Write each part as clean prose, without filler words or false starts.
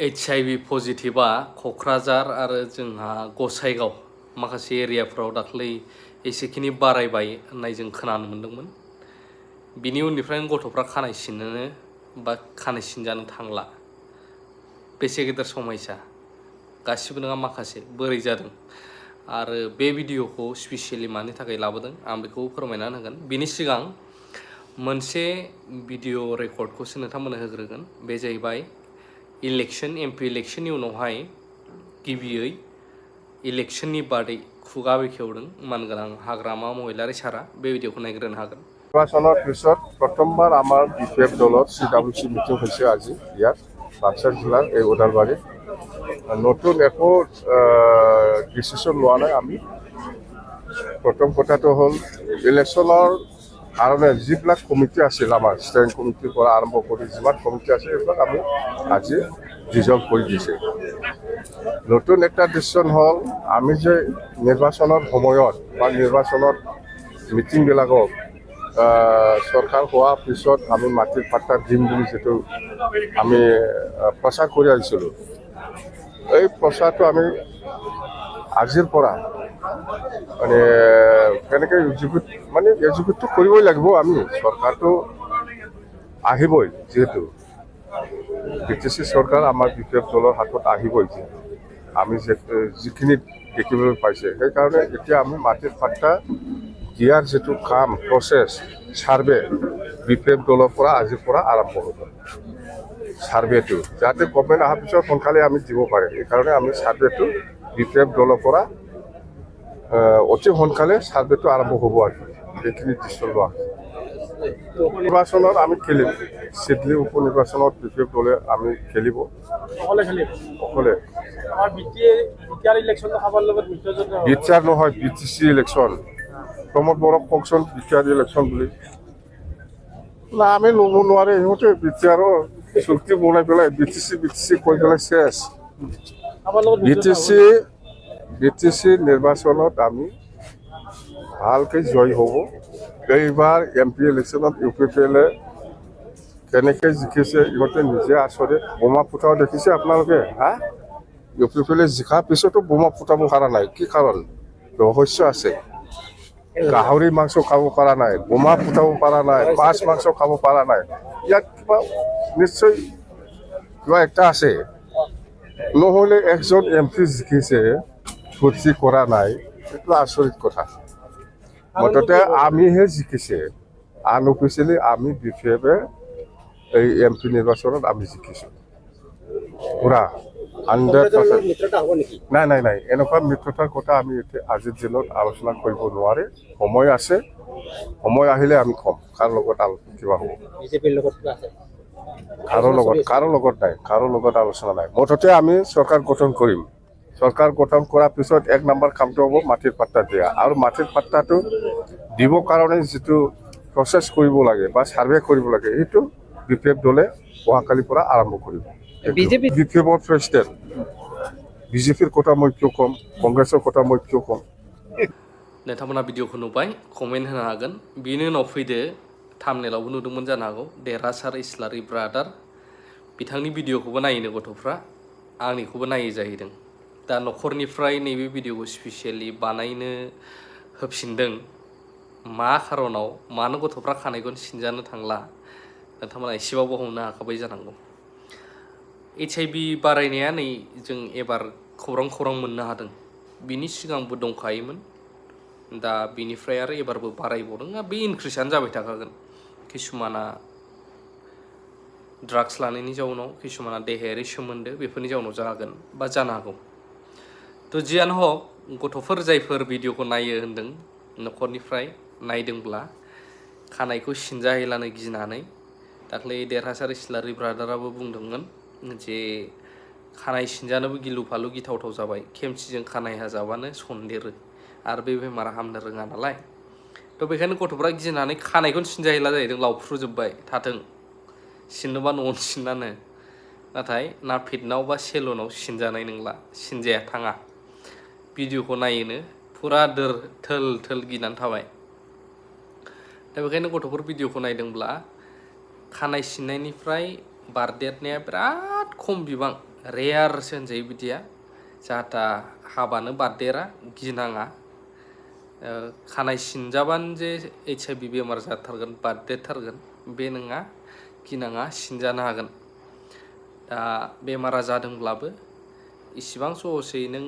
HIV पजिटिभा Kokrajhar आरो जोंहा गसाइगाव माखासे एरियाफ्राव दाख्लै एसेखिनि बारायबाय होननाय जों खोनानो मोन्दोंमोन। बिनि उननिफ्रायनो गथ'फ्रा खानाय सिननो बा खानाय सिनजानो थांला। बेसे गेदेर समयसा गासिबो नङा माखासे बोरै जादों आरो बे भिडिअखौ स्पेसियेलि मानि थाखाय लाबोदों आं बेखौ फोरमायनानै होगोन। बिनि सिगां मोनसे भिडिअ रेकर्डखौसो नोंथांमोननो होग्रोगोन। बे जाहैबाय इलेक्शन एमपि इलेक्शननि उनावहाय गिबियै इलेक्शननि बादै खुगा बेखेवदों मानगोनां हाग्रामा महिलारि सारा। बे भिडिअखौ नायग्रोनो हागोन। নিৰ্বাচনৰ পিছত প্ৰথমবাৰ আমাৰ বিপিএফ দলৰ CWC মিটিং হৈছে আজি ইয়াত বাক্সা জিলাৰ এই ওদালবাৰীত। নতুন একো ডিচিশ্যন লোৱা নাই আমি। প্ৰথম কথাটো হ'ল ইলেকশ্যনৰ কাৰণে যিবিলাক কমিটি আছিল আমাৰ ষ্টেণ্ডিং কমিটিৰ পৰা আৰম্ভ কৰি যিমান কমিটি আছে সেইবিলাক আমি আজি ডিজলভ কৰি দিছে। নতুন একটা ডিচিশ্যন হ'ল আমি যে নিৰ্বাচনৰ সময়ত বা নিৰ্বাচনত মিটিংবিলাকক চৰকাৰ হোৱাৰ পিছত আমি মাটিৰ পাট্টা দিম বুলি যিটো আমি প্ৰচাৰ কৰি আহিছিলোঁ, এই প্ৰচাৰটো আমি আজিৰ পৰা মানে কেনেকৈ এক্সিকিউটটো কৰিবই লাগিব। আমি চৰকাৰটো আহিবই, যিহেতু BTC চৰকাৰ আমাৰ বিপিএফ দলৰ হাতত আহিবই। আমি যিখিনি দেখিবলৈ পাইছে সেইকাৰণে এতিয়া আমি মাটিৰ পাট্টা দিয়াৰ যিটো কাম প্ৰচেছ ছাৰ্ভে বিপিএফ দলৰ পৰা আজিৰ পৰা আৰম্ভ হ'ব। ছাৰ্ভেটো যাতে গভৰ্ণমেণ্ট অহাৰ পিছত সোনকালে আমি দিব পাৰে, এইকাৰণে আমি ছাৰ্ভেটো বিপিএফ দলৰ পৰা অতি সোনকালে ছাৰ্ভেটো আৰম্ভ হ'ব আৰু সেইখিনি ডিচিশ্যন লোৱা হৈছে। নিৰ্বাচনত আমি খেলিম, চিডলি উপ নিৰ্বাচনত বিপিএফ দলে আমি খেলিব অকলে। বিটিআৰ নহয়, BTC ইলেকশ্যন। প্ৰমোদ বড়োক কওকচোন বিটিআৰ ইলেকশ্যন বুলি। না, আমি ল'ব নোৱাৰে। সিহঁতে বিটিআৰৰ চুক্তি বনাই পেলাই BTC কৈ পেলাই চেছ। BTC নিৰ্বাচনত আমি ভালকৈ জয় হ'ব। এইবাৰ MP ইলেকশ্যনত UPPL কেনেকৈ জিকিছে ইহঁতে নিজে আচৰিত। বোমা ফুটাও দেখিছে আপোনালোকে। UPPL জিকাৰ পিছতো বোমা ফুটাব পৰা নাই, কি কাৰণ? ৰহস্য আছে। গাহৰি মাংস খাব পৰা নাই, বোমা ফুটাব পৰা নাই, মাছ মাংস খাব পৰা নাই। ইয়াত কিবা নিশ্চয় কিবা একটা আছে। নহ'লে একজন MP জিকিছে, ফূৰ্তি কৰা নাই, এইটো আচৰিত কথা। মুঠতে আমিহে জিকিছে, আনঅফিচিয়েলি আমি বিপিএফে এই MP নিৰ্বাচনত আমি জিকিছোঁ পুৰা 100%। নাই, এনেকুৱা মিত্ৰতাৰ কথা আমি এতিয়া আজিৰ দিনত আলোচনা কৰিব নোৱাৰে। সময় আছে, সময় আহিলে আমি ক'ম কাৰ লগত কিবা হ'ব। কাৰো লগত আলোচনা নাই। মুঠতে আমি চৰকাৰ গঠন কৰিম। চৰকাৰ গঠন কৰাৰ পিছত 1 নম্বৰ কামটো হ'ব মাটিৰ পাট্টা দিয়া। আৰু মাটিৰ পাট্টাটো দিবৰ কাৰণে যিটো প্ৰচেছ কৰিব লাগে বা ছাৰ্ভে কৰিব লাগে, সেইটো বিপিএফ দলে অহাকালিৰ পৰা আৰম্ভ কৰিব। বিপিএফৰ প্ৰেচিডেণ্ট, বিজেপিৰ কথা মই কিয় ক'ম, কংগ্ৰেছৰ কথা মই কিয় ক'ম। नोंथांमोना भिडिअखौ नुबाय, कमेन्ट होनो हागोन। बिनि उनाव फैदो, थाम्बनेइलावबो नुदोंमोन जानो हागौ, देरहासार इस्लारि ब्रादार। बिथांनि भिडिअखौबो नायोनो गथ'फ्रा, आंनिखौबो नायो जाहैदों। दा न'खरनिफ्राय नैबे भिडिअखौ स्पेसियेलि बानायनो होफिनदों मा खारनाव, मानो गथ'फ्रा खानायखौनो सिनजानो थांला, नोंथांमोना एसेबाबो हमनो हाखाबाय जानांगौ। HIV बारायनाया नै जों एबार खौरां मोननो हादों। बिनि सिगांबो दंखायोमोन, दा बिनिफ्राय आरो एबारबो बारायबावदों। बे इनक्रिसआनो जाबाय थाखागोन। किसुमाना ड्राग्स लानायनि जाउनाव, किसुमाना देहायारि सोमोन्दो बेफोरनि जाउनाव जागोन बा जानो हागौ। तो जियानो हक, गथ'फोर जायफोर भिडिअखौ नायो होन्दों न'खरनिफ्राय नायदोंब्ला खानायखौ सिनजाहैलानो गिनानै, दाख्लै देरहासार इस्लारि ब्रादाराबो बुंदोंमोन जे खानाय सिनजानोबो गिलु फालु गिथावथाव जाबाय, खेमसिजों खानाय हाजाबानो सन्देरो आरो बे बेमारा हामनो रोङा नालाय। तो बेखायनो गथ'फ्रा गिनानै खानायखौनो सिनजाहैला जाहैदों, लावफ्रुजोब्बाय थाथों, सिननोबा न'आवनो सिननानो। नाथाय नापितनाव बा सेलुनाव सिनजानाय नंला, सिनजाया थाङा। भिडिअखौ नायोनो फुरा थोल गिनानै थाबाय। दा बेखायनो गथ'फोर भिडिअखौ नायदोंब्ला खानाय सिननायनिफ्राय बारदेरनाया बिराद खम बिबां रेयारसो होनजायो बिदिया जाहाथा हाबानो बारदेरा गिनाङा खानाय सिनजाबानो जे HIV बेमार जाथारगोन बारदेरथारगोन बे नङा गिनाङा सिनजानो हागोन दा बेमारा जादोंब्लाबो इसिबां सहसै नों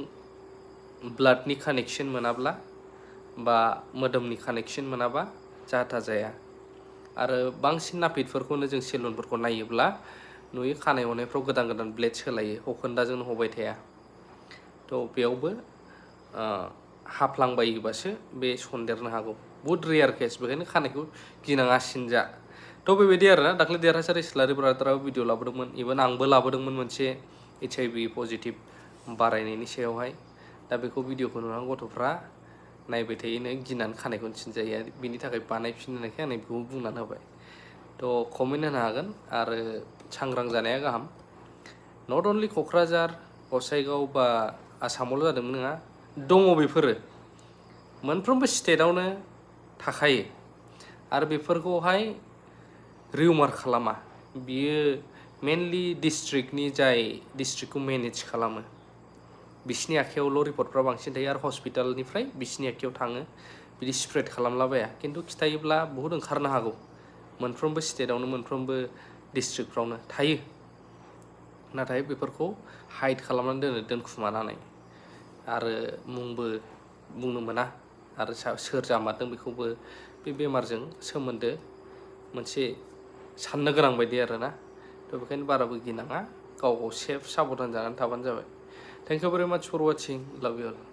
ब्लाडनि कानेक्सन मोनाब्ला बा मोदोमनि कानेक्सन मोनाबा जाथा जाया आरो बांसिन नापितफोरखौनो जों सेलुनफोरखौ नायोब्ला नुयो खानाय हनायफ्राव गोदान गोदान ब्लेड सोलायो हखोन्दाजोंनो हबाय थाया थ' बेयावबो हाफ्लांबायोबासो बे सन्देरनो हागौ बहुद रेयार केस बेखायनो खानायखौ गिनाङा सिनजा थ' बेबायदि आरोना दाख्लै देरहासार इस्लारि ब्रादाराबो भिडिअ लाबोदोंमोन इभेन आंबो लाबोदोंमोन मोनसे HIV पजिटिभ बारायनायनि सायावहाय दा बेखौ भिडिअखौ नुनानै गथ'फ्रा नायबाय थायोनो गिनानै खानायखौनो सिनजायो बिनि थाखाय बानायफिननायखाय आं बेखौ बुंनानै होबाय थ' कमेन्ट होनो हागोन आरो सांग्रां जानाया गाहाम नट अनलि क'क्राझार गसाइगाव बा आसामावल' जादोंमोन नङा दङ बेफोरो मोनफ्रोमबो स्टेटआवनो थाखायो आरो बेफोरखौहाय रिउमार खालामा बियो मेनलि डिस्ट्रिक्टनि जाय डिस्ट्रिक्टखौ मेनेज खालामो बिसिनि आखायावल' रिपर्टफ्रा बांसिन थायो आरो हस्पिटालनिफ्राय बिसिनि आखायाव थाङो बिदि स्प्रेड खालामलाबाया खिन्थु खिथायोब्ला बहुद ओंखारनो हागौ मोनफ्रोमबो स्टेटआवनो मोनफ्रोमबो डिस्ट्रिक्टफ्रावनो थायो नाथाय बेफोरखौ हाइड खालामनानै दोनखुमानानै आरो मुंबो बुंनो मोना आरो सोर जामारदों बेखौबो बे बेमारजों सोमोन्दो मोनसे साननो गोनां बायदि आरोना थ' बेखायनो बाराबो गिनाङा गाव गाव सेफ साबधान जानानै थाबानो जाबाय थेंक इउ भेरि माच फर वाचिं लाभ इउ अल